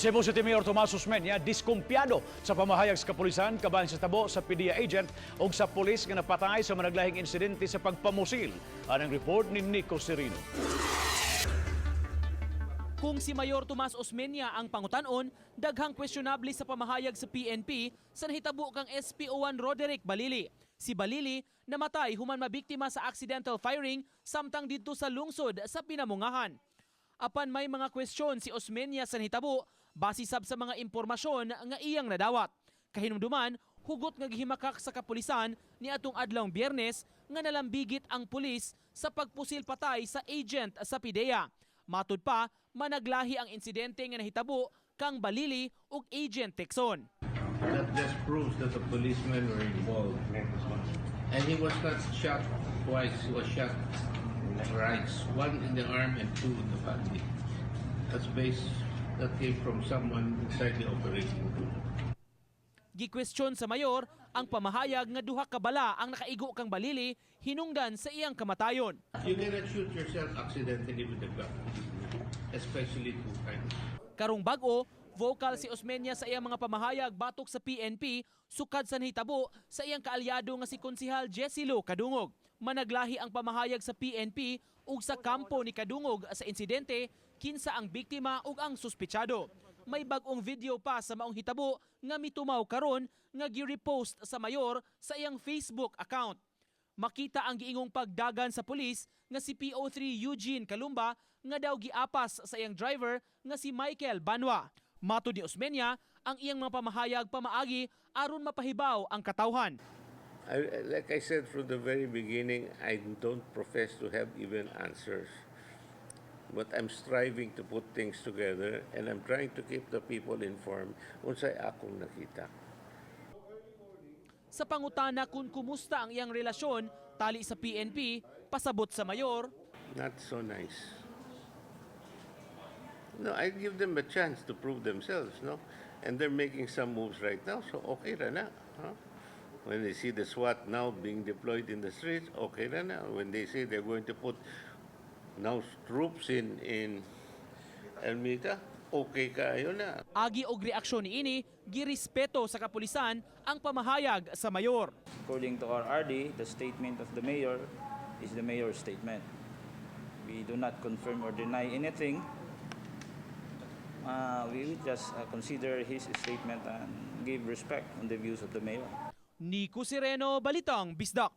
Cebu City Mayor Tomas Osmeña diskumpiyado sa pamahayag sa kapulisan kaban sa tabo sa PDEA agent o sa pulis nga napatay sa managlahing insidente sa pagpamusil. Anang report ni Nico Serino. Kung si Mayor Tomas Osmeña ang pangutanon, daghang questionable sa pamahayag sa PNP sa nahitabo kang SPO1 Roderick Balili. Si Balili namatay human mabiktima sa accidental firing samtang didto sa lungsod sa Pinamungahan. Apan may mga question si Osmeña sa nahitabo base sab sa mga impormasyon nga iyang nadawat. Kahinumduman, hugot nga gihimakak sa kapulisan ni atong adlawng Biyernes nga nalambigit ang pulis sa pagpusil patay sa agent sa PDEA. Matud pa, managlahi ang insidente nga nahitabo kang Balili ug agent Texon. That just proves that the policemen were involved. And he was not shot twice, he was shot thrice. One in the arm and two in the body. That came from someone inside the operating room. Gi-question sa mayor ang pamahayag nga duha ka bala ang nakaigo kang Balili hinungdan sa iyang kamatayon. You cannot shoot yourself accidentally with a gun, especially two times. Karong bag-o, vocal si Osmeña sa iyang mga pamahayag batok sa PNP sukad sa nahitabo sa iyang kaalyado nga si Konsehal Jessilo Kadungog. Managlahi ang pamahayag sa PNP ug sa kampo ni Kadungog sa insidente kinsa ang biktima ug ang suspetsado. May bag-ong video pa sa maong hitabo nga mitumaw karon nga gi-repost sa mayor sa iyang Facebook account. Makita ang giingong pagdagan sa pulis nga si PO3 Eugene Kalumba nga daw giapas sa iyang driver nga si Michael Banwa. Matud ni Osmeña, ang iyang mga pamahayag pamaagi aron mapahibaw ang katawhan. Like I said from the very beginning, I don't profess to have even answers. But I'm striving to put things together and I'm trying to keep the people informed unsay akong nakita. Sa pangutana kung kumusta ang iyang relasyon tali sa PNP, pasabot sa mayor, Not so nice. No, I give them a chance to prove themselves, no? And they're making some moves right now, so okay na. Huh? When they see the SWAT now being deployed in the streets, okay na. When they say they're going to put now troops in Ermita, okay kayo na. agi og reaksyon niini, girespeto sa kapulisan ang pamahayag sa mayor. According to our RD, the statement of the mayor is the mayor's statement. We do not confirm or deny anything. We will just consider his statement and give respect on the views of the mayor. Nico Sereno, Balitang Bisdak.